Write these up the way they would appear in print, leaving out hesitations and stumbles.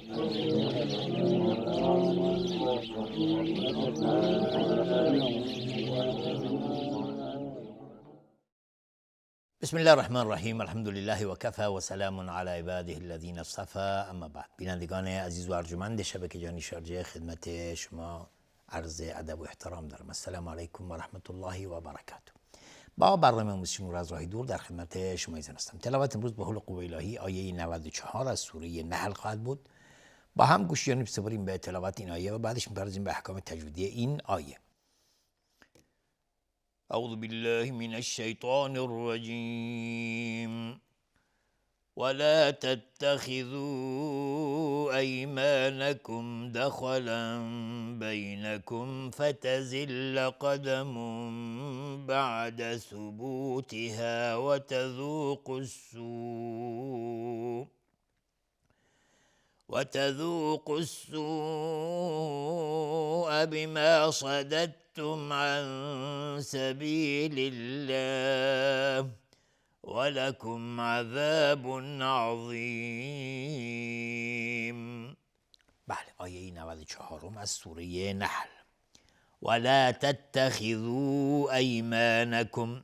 بسم الله الرحمن الرحیم. الحمد لله و کفی و سلام علی عباده الذین اصطفی. اما بعد، بینندگان عزیز و ارجمند شبکه جانی شارجه، خدمت شما عرض ادب و احترام دارم. السلام علیکم و رحمت الله و برکاته. با برنامه موسیقی از راه دور در خدمت شما هستم. تلاوت امروز به حول قوه الهی آیه 94 از سوره نحل خواهد بود. با هم گوشیانب سپاریم به تلاوت این آیه و بعدش می‌پردازیم به احکام تجویدی این آیه. اعوذ بالله من الشیطان الرجیم. ولا تتخذوا أيمانكم دخلا بينكم فتزل قدم بعد ثبوتها وتذوقوا السوء بما صددتم عن سبيل الله ولكم عذاب عظیم. بله، آیه 94 از سوره نحل. ولا تتخذوا ایمانکم،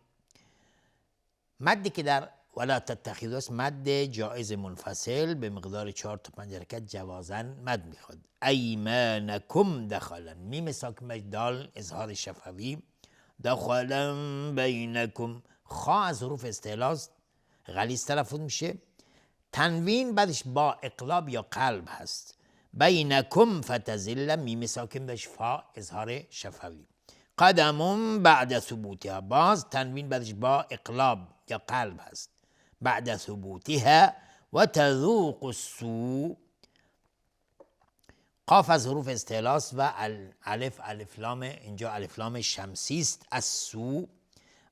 مدی که در ولا تتخذوا است مد جائز منفصل به مقدار 4 تا 5 حرکت جوازن مد میخواد. ایمانکم دخلا، میم ساکن دال اظهار شفوی، دخلا بینکم، خا از حروف استعلا غلیظ تلفظ میشه، تنوین بعدش با اقلاب یا قلب هست. بینکم فتزل، میم ساکن بهش فا اظهار شفوی. قدم بعد ثبوتها، باز تنوین بعدش با اقلاب یا قلب هست. بعد ثبوتها و تذوق السوء، قاف از حروف استعلاست و الف لام اینجا الف لام شمسی است. السوء،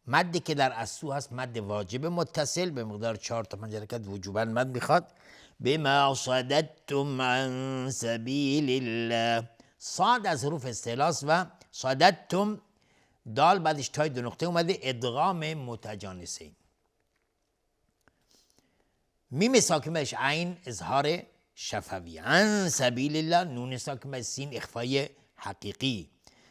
مدی که در السوء هست مد واجب متصل به مقدار 4 تا 5 حرکت وجوباً مد میخواد. بما صددتم عن سبیل الله، صاد از حروف استعلاست و صددتم دال بعدش تای 2 نقطه اومده، ادغام متجانسین. میم ساکن بهش عین اظهار شفوی. عن سبیل الله، نون ساکن بهش سین اخفای حقیقی.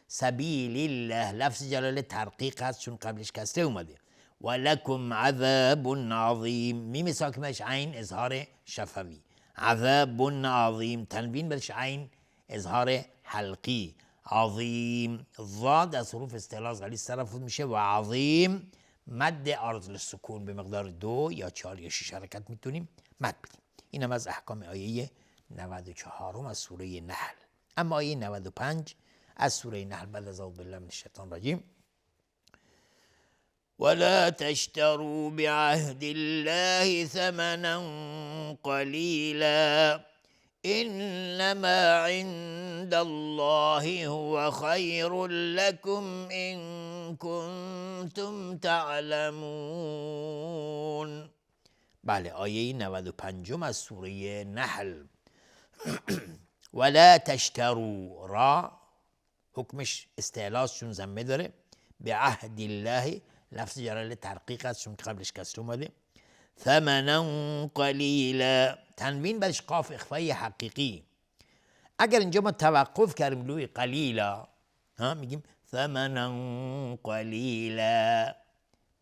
سبیل الله لفظ جلاله ترقیق هست چون قبلش کسره اومده. ولکم عذاب عظیم، میم ساکن بهش عین اظهار شفوی. عذاب عظیم، تنوین بهش عین اظهار حلقی. عظیم، ضاد از حروف استعلا غلیظ تلفظ میشه و عظیم مد عارض للسکون به مقدار 2 یا 4 یا 6 حرکت میتونیم مد بدیم. این هم از احکام آیه 94 از سوره نحل. اما آیه 95 از سوره نحل بعد از اعوذ بالله من الشیطان الرجیم. ولا تشتروا بعهد الله ثمنا قلیلا انما عند الله هو خیر لكم ان کنتم تعلمون. بله، آیه 95 از سوره نحل. ولا تشتروا، را حکمش استعلاست چون ضمه داره. به عهد الله لفظ جلاله ترقیق است چون قبلش کسر اومده. ثمنا قلیلا، تنوین بعدش قاف اخفای حقیقی. اگر اینجا ما توقف کردیم روی قلیلا، میگیم ثمنا قلیلا،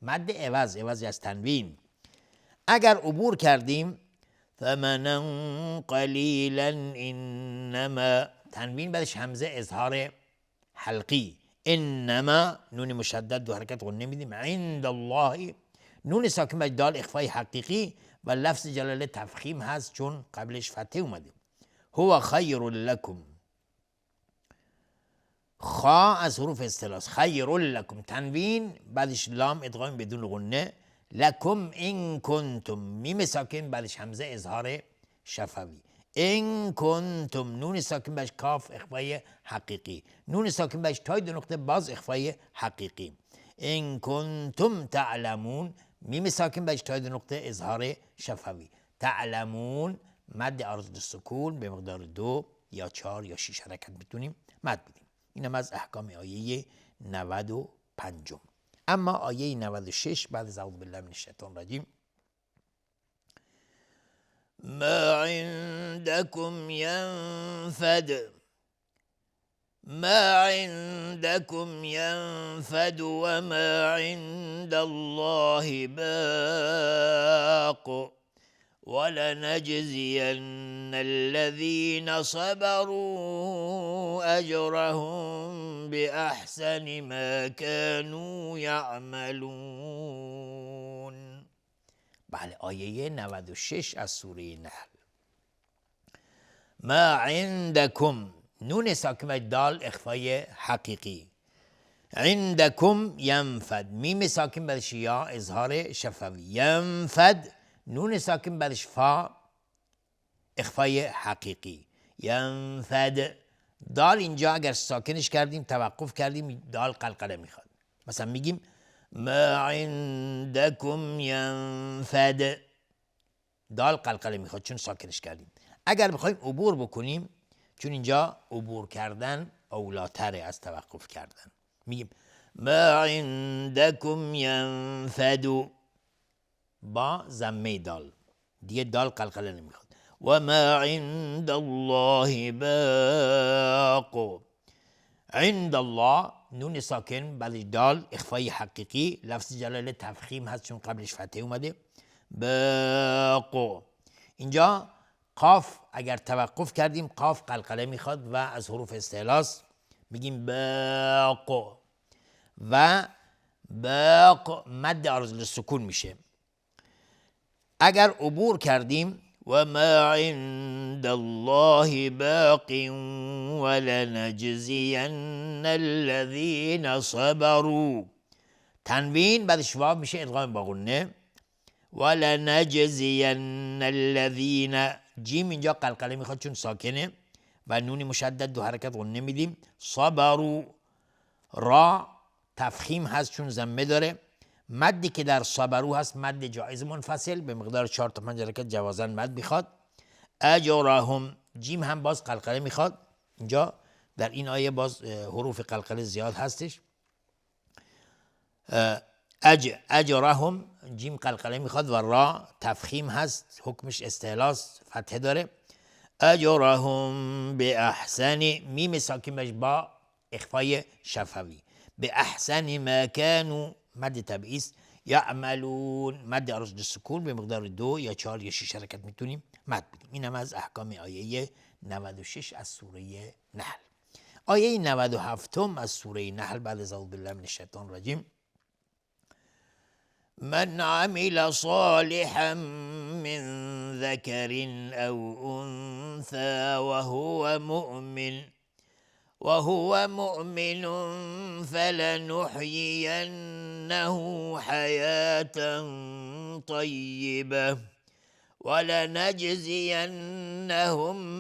مد عوض از تنوین. اگر عبور کردیم ثمنا قلیلا انما، تنوین بعدش همزه اظهار حلقی. انما نون مشدد 2 حرکت غنه میدیم. عند الله نون ساکن بر دال اخفای حقیقی و لفظ جلاله تفخیم هست چون قبلش فتحه اومده. هو خیر لکم، خا از حروف استعلاست. خیر لکم، تنوین بعدش لام ادغام بدون غنه. لکم ان کنتم، میم ساکن بعدش همزه اظهار شفوی. ان کنتم، نون ساکن بهش کاف اخفای حقیقی، نون ساکن بهش تای 2 نقطه باز اخفای حقیقی. ان کنتم تعلمون، میم ساکن بهش تای 2 نقطه اظهار شفوی. تعلمون مد عارض للسکون به مقدار 2 یا 4 یا 6 حرکت میتونیم مد بدیم. اینم از احکام آیه 95. اما آیه 96 بعد از اعوذ بالله من الشیطان الرجیم. ما عند عندكم ينفد ما عندكم ينفد وما عند الله باق ولنجزين الذين صبروا أجرهم بأحسن ما كانوا يعملون. بله، آیه 96 از سوره نحل. ما عندكم، نون ساکن دال اخفای حقیقی. عندكم ینفد، میم ساکن بعدش یا اظهار شفوی. ینفد، نون ساکن بعدش فا اخفای حقیقی. ینفد، دال اینجا اگر ساکنش کردیم توقف کردیم دال قلقله میخواد. مثلا میگیم ما عندكم ینفد، دال قلقله میخواد چون ساکنش کردیم. اگر بخوایم عبور بکنیم، چون اینجا عبور کردن اولاتره از توقف کردن، میگیم ما عندكم ینفد با ضمه دال، دیگه دال قلقله نمیخواد. و ما عند الله باق، عند الله نون ساکن بعدش دال اخفای حقیقی، لفظ جلاله تفخیم هست چون قبلش فتحه اومده. باق، اینجا قاف اگر توقف کردیم قاف قلقله میخواد و از حروف استعلاست، میگیم باق و باق مد عارض للسکون میشه. اگر عبور کردیم و ما عند الله باق ولنجزین الذین صبروا، تنوین بعدش واو میشه ادغام با غنه. ولنجزین الذین، جیم اینجا قلقله میخواد چون ساکنه و نون مشدد دو حرکت غنه میدیم. صبروا، را تفخیم هست چون ضمه داره. مدی که در صبرو هست مد جایز منفصل به مقدار 4 تا 5 حرکت جوازن مد میخواد. اجرهم، جیم هم باز قلقله میخواد. اینجا در این آیه باز حروف قلقله زیاد هستش. اجرهم، جیم قلقله میخواد و را تفخیم هست حکمش استعلاست فتحه داره. اجرهم به احسن، میم ساکنش با اخفای شفوی. به احسن ما كانوا مد تبعیض. یعملون مد عارض للسکون به مقدار 2 یا 4 یا 6 حرکت میتونیم مد بدیم. اینم از احکام آیه 96 از سوره نحل. آیه 97 از سوره نحل بعد از اعوذ بالله من الشیطان الرجیم. من عمل صالحا من ذكر او انثى وهو مؤمن فلنحيينه حياة طيبة ولنجزينهم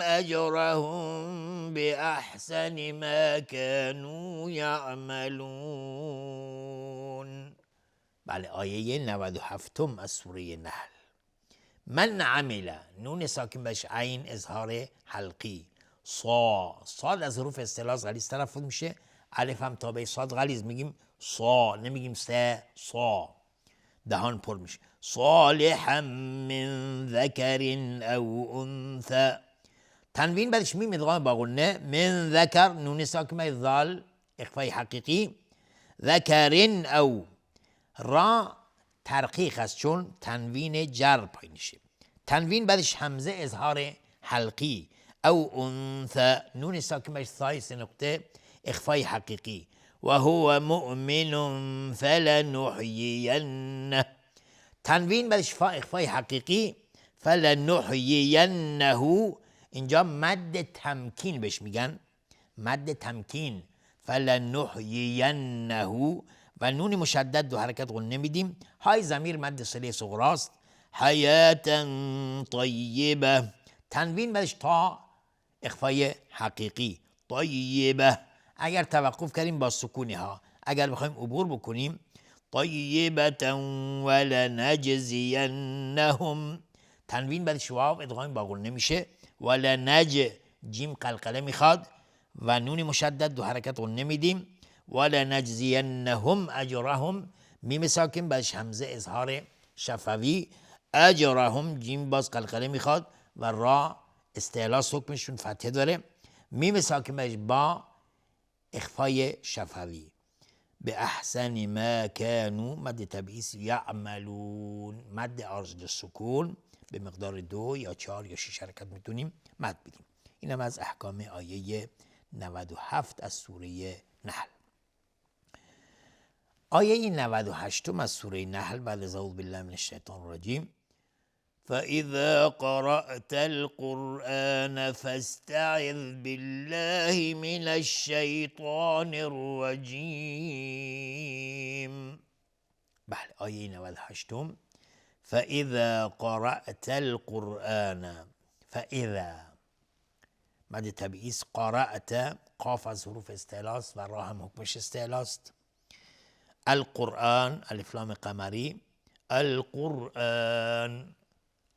أجرهم بأحسن ما كانوا يعملون. بله، آیه 97 از سوره نحل. من عمل، نون ساکن بهش عین اظهار حلقی. صاد از حروف استعلاس غلیظ تلفظ میشه. الف هم تابع صاد غلیظ میگیم صا، نمیگیم صا، دهان پر میشه. صالحا من ذکر او انثى، تنوین بعدش میم ادغام با غنه. من ذکر، نون ساکن ذال اخفای حقیقی. ذکر او، را ترقیق است چون تنوین جر پایینشه. تنوین بعدش همزه اظهار حلقی. او انثى، نون ساکن بهش ثای 3 نقطه اخفای حقیقی. و هو مؤمن فلنحیینه، تنوین بعدش فا اخفای حقیقی. فلنحیینه، اینجا مد تمکین بهش میگن، مد تمکین. فلنحیینه و نون مشدد دو حرکت غنه میدیم. های ضمیر مد صله صغراست. حیاتا طیبه، تنوین بعدش تا اخفای حقیقی. طیبه، اگر توقف کردیم با سکونی ها، اگر بخوایم عبور بکنیم طیبه ولنجزینهم، تنوین بعدش واو ادغام با غنه میشه. ولنج، جیم قلقله میخواد و نون مشدد دو حرکت غنه میدیم. ولنجزینهم اجرهم، میم ساکن بعدش همزه اظهار شفوی. اجرهم، جیم باز قلقله میخواد و را استعلاس حکمشون فتحه داره. میم ساکنش با اخفای شفوی. به احسن ما کانو مد تبعیض یعملون، مد عارض للسکون به مقدار 2 یا 4 یا 6 حرکت میتونیم مد بدیم. اینم از احکام آیه 97 از سوره نحل. آیه 98 از سوره نحل بعد از اعوذ بالله من الشیطان الرجیم: فَإِذَا قَرَأْتَ الْقُرْآنَ فَاسْتَعِذْ بِاللَّهِ مِنَ الشَّيْطَانِ الرَّجِيمِ. بله، آیه 98: فَإِذَا قَرَأْتَ الْقُرْآنَ. فَإِذَا مد تبعیض، قرأت قاف از حروف استعلاست و را هم حکمش استعلاست. القرآن الف لام قمری، القرآن.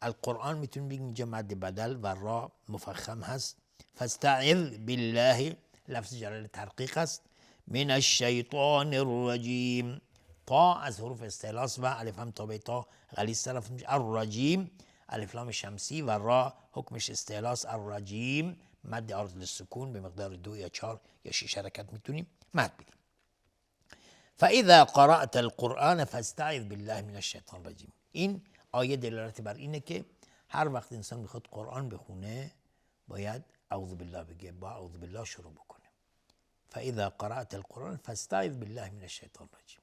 القرآن میتونیم بگیم اینجا مد بدل و را مفخم هست. فاستعذ بالله لفظ جلال ترقیق است. من الشیطان الرجیم، تا از حروف استعلاس و الف هم تا به تا غلیظ طرف میشه. الرجیم الف لام شمسی و را حکمش استعلاس. الرجیم مد عارض للسکون به مقدار 2 یا 4 یا 6 حرکت میتونیم مد بدیم. فاذا قرأت القرآن فاستعذ بالله من الشیطان الرجیم. این آیه دلالت بر اینه که هر وقت انسان میخواد قرآن بخونه باید اعوذ بالله بگه، با اعوذ بالله شروع بکنه. فاذا قرأت القرآن فاستعذ بالله من الشیطان الرجیم.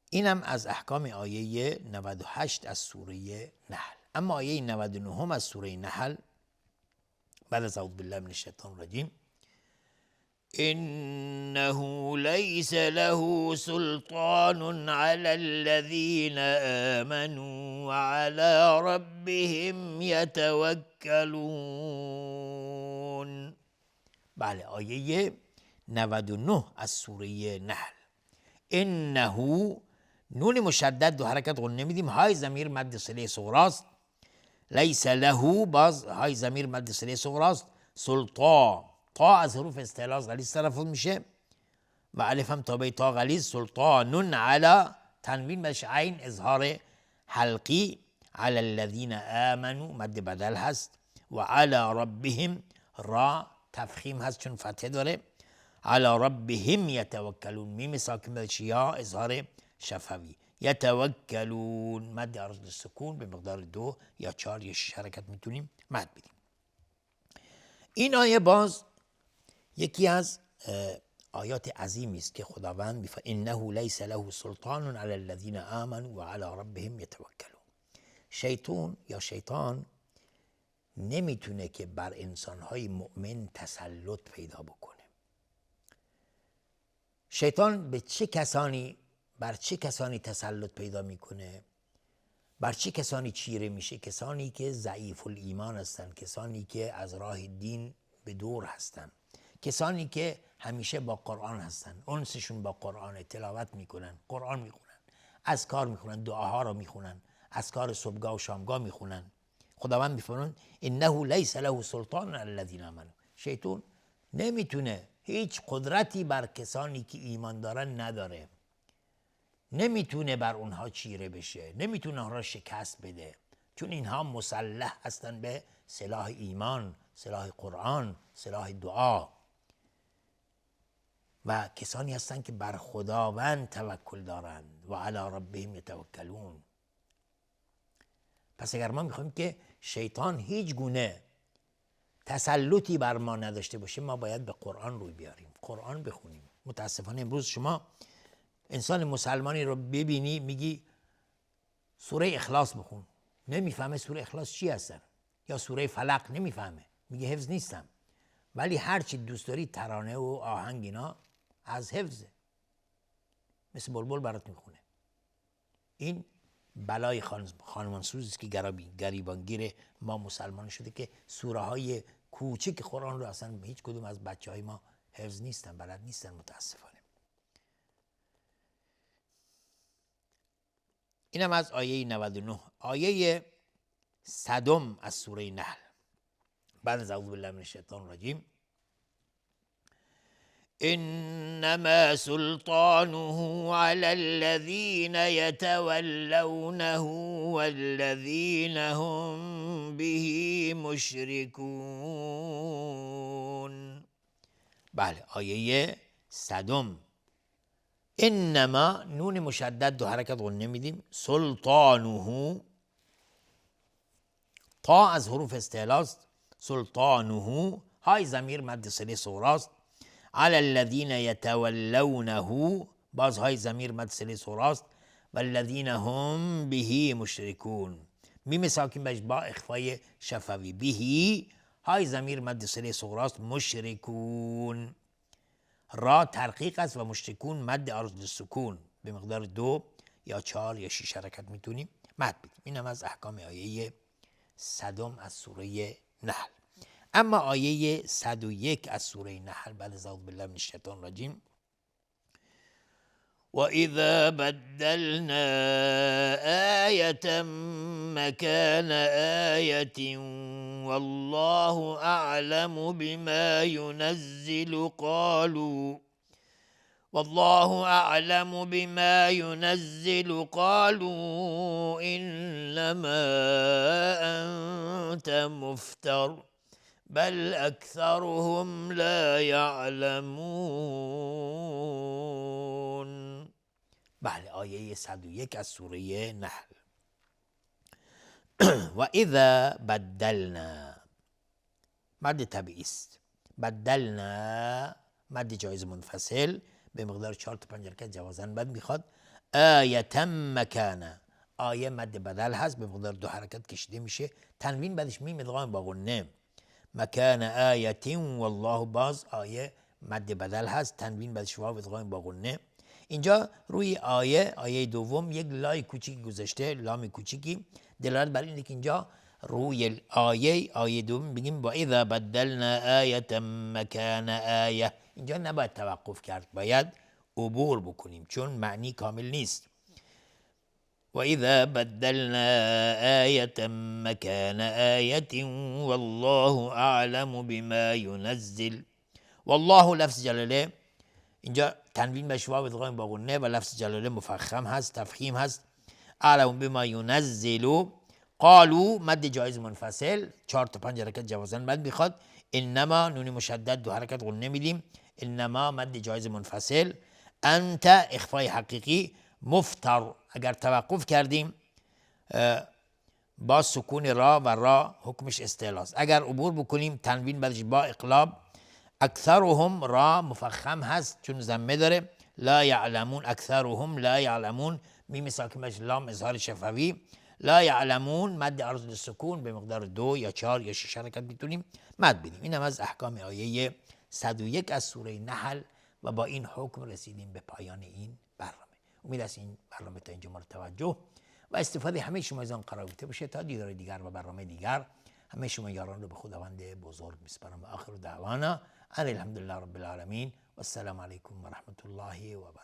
اینم از احکام آیه 98 از سوره نحل. اما آیه 99 از سوره نحل بعد از اعوذ بالله من الشیطان الرجیم: إنه ليس له سلطان على الذين آمنوا وعلى ربهم يتوكلون. بله، آیه 99 از سوره نحل. انه نون مشدد دو حرکت غنه میدیم. های ضمیر مد صله صغراست. لیس له باز های ضمیر مد صله صغراست. سلطان تا از حروف استعلاس غلیظ تلفظ میشه و الف هم تا به تا غلیظ. سلطان علی تنوین بهش عین اظهار حلقی. علی الذین آمنوا مد بدل هست و علی ربهم را تفخیم هست چون فتحه داره. علی ربهم یتوکلون میم ساکن بهش یا اظهار شفوی. یتوکلون مد عارض للسکون به مقدار 2 یا 4 یا 6 حرکت میتونیم مد بدیم. این آیه باز یکی از آیات عظیمی است که خداوند میفرماید انه لیس له سلطان علی الذین آمنوا و علی ربهم یتوکلون. شیطان نمیتونه که بر انسانهای مؤمن تسلط پیدا بکنه. شیطان بر چه کسانی تسلط پیدا میکنه؟ بر چه کسانی چیره میشه؟ کسانی که ضعیف الایمان هستند، کسانی که از راه دین به دور هستند، کسانی که همیشه با قرآن هستن، انسشون با قرآن، تلاوت میکنن، قرآن میخونن، اذکار میخونن، دعاها رو میخونن، اذکار صبحگاه و شامگاه میخونن. خداوند میفرماید انه لیس له سلطان علی الذین آمنوا. شیطان نمیتونه، هیچ قدرتی بر کسانی که ایمان دارن نداره، نمیتونه بر اونها چیره بشه، نمیتونه اونها شکست بده، چون اینها مسلح هستن به سلاح ایمان، سلاح قرآن، سلاح دعا و کسانی هستن که بر خداوند توکل دارند و علی ربهم یتوکلون. پس اگر ما میخوایم که شیطان هیچ گونه تسلطی بر ما نداشته باشه، ما باید به قرآن روی بیاریم، قرآن بخونیم. متاسفانه امروز شما انسان مسلمانی رو ببینی میگی سوره اخلاص بخون، نمیفهمه سوره اخلاص چی هستن، یا سوره فلق نمیفهمه، میگه حفظ نیستم. ولی هرچی دوست داری ترانه و آهنگ اینا از حفظه، مثل بلبل برات میخونه. این بلای خانمانسوز است که گریبانگیر ما مسلمان شده که سوره های کوچک قرآن رو اصلا هیچ کدوم از بچه های ما حفظ نیستن، بلد نیستن متاسفانه. اینم از آیه 99. آیه 100 از سوره نحل بعد از اعوذ بالله من الشیطان الرجیم: انما سلطانه على الذين يتولونه والذين هم به مشركون. بله آیه 100. انما نون مشدد دو حرکت غنه میدیم. سلطانه تا از حروف استعلاست. سلطانه های ضمیر مد صله صغراست. علی الذین یتولونه باز های ضمیر مد صله صغراست. والذین هم به مشرکون میم ساکن بهش با اخفای شفوی. به های ضمیر مد صله صغراست. مشرکون را ترقیق است و مشرکون مد عارض سکون به مقدار 2 یا 4 یا 6 حرکت میتونیم مد بدیم. این هم از احکام آیه 100 از سوره نحل. اما آیه 101 از سوره نحل بعد از اعوذ بالله من الشیطان الرجیم: وَإِذَا بَدَّلْنَا آيَةً مَكَانَ آيَةٍ وَاللَّهُ أَعْلَمُ بِمَا يُنَزِّلُ قَالُوا إِنَّمَا أَنْتَ مُفْتَرٍ بل أكثرهم لا يعلمون. بله آیه 101 از سوره نحل. و اذا بدلنا مد طبیعی است. بدلنا مد جایز منفصل به مقدار 4 تا 5 حرکت جوازن بد میخواد. آیه مکانه آیه مد بدل هست به مقدار 2 حرکت کشیده میشه. تنوین بعدش میم ادغام با غنه. مکان آیه والله باز آیه مد بدل هست. تنوین بعدش واو ادغام با غنه. اینجا روی آیه دوم یک لای کوچیکی گذاشته، لام کوچیکی دلالت بر اینه که اینجا روی آیه دوم بگیم و اذا بدلنا آیه مکان آیه. اینجا نباید توقف کرد، باید عبور بکنیم چون معنی کامل نیست. و اذا بدلنا آیه مکان آیه والله اعلم بما ينزل. والله لفظ جلاله اینجا تنوین به واو ادغام با غنه و لفظ جلاله مفخم هست، تفخیم هست. اعلم بما ينزل. قالوا مد جایز منفصل 4 تا 5 حرکت جوازن مد میخواد. انما نون مشدد 2 حرکت غنه میدیم. انما مد جایز منفصل. انت اخفای حقیقی. مفتر اگر توقف کردیم با سکون را و را حکمش استعلاست. اگر عبور بکنیم تنوین بعدش با اقلاب. اکثرهم را مفخم هست چون ضمه داره. لا یعلمون اکثرهم لا یعلمون میم ساکن بهش لام اظهار شفوی. لا یعلمون مد عارض سکون به مقدار 2 یا 4 یا 6 حرکت میتونیم مد بدیم. این هم از احکام آیه 101 از سوره نحل و با این حکم رسیدیم به پایان این برنامه. امید است این برنامه تا اینجا مورد توجه و استفاده همه شما از آن قرار گرفته باشه. تا دیدار دیگر و برنامه دیگر همه شما یاران رو به خداوند بزرگ میسپارم و آخر دعوانا ان الحمدلله رب العالمین و السلام علیکم و رحمت الله و برکاته.